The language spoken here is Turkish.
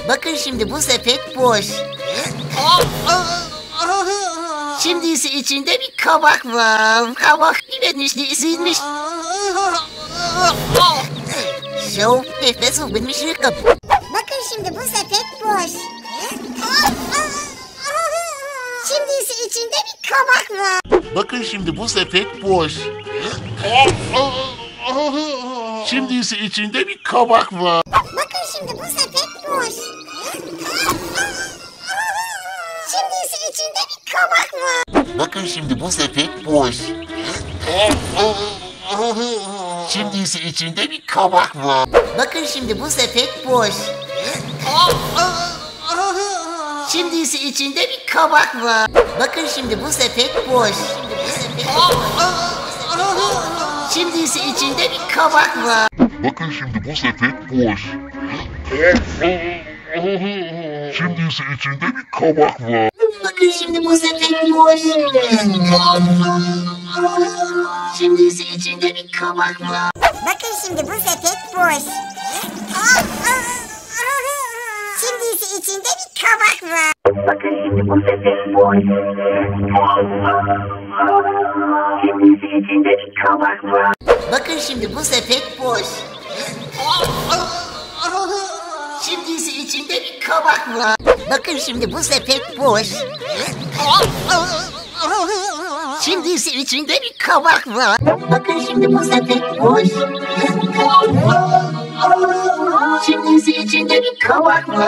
Bakın şimdi bu sepet boş. Şimdi ise içinde bir kabak var. Kabak nefesli Şov nefes bilmiş yıkıp. Bakın şimdi bu sepet boş. Şimdi ise içinde bir kabak var. Bakın şimdi bu sepet boş. Şimdi ise içinde bir kabak var. Bakın şimdi bu sepet boş. Şimdi ise içinde bir kabak var. Bakın şimdi bu sepet boş. Şimdi ise içinde bir kabak var. Bakın şimdi bu sepet boş. Şimdi ise içinde bir kabak var. Bakın şimdi bu sepet boş. Şimdi ise içinde bir kabak var. Bakın şimdi bu sepet boş. Şimdi ise içinde bir kabak var. Bakın şimdi bu sepet boş. Şimdi ise içinde bir kabak var. Bakın şimdi bu sepet boş. Şimdi ise içinde bir kabak var. Bakın şimdi bu sepet boş. Şimdi ise içinde bir kabak var. Bakın şimdi bu sepet boş. Şimdi ise içinde bir kabak var. Bakın şimdi bu sepet boş. Şimdi ise içinde bir kabak var. Bakın şimdi bu sepet boş. Şimdi ise içinde bir kabak var.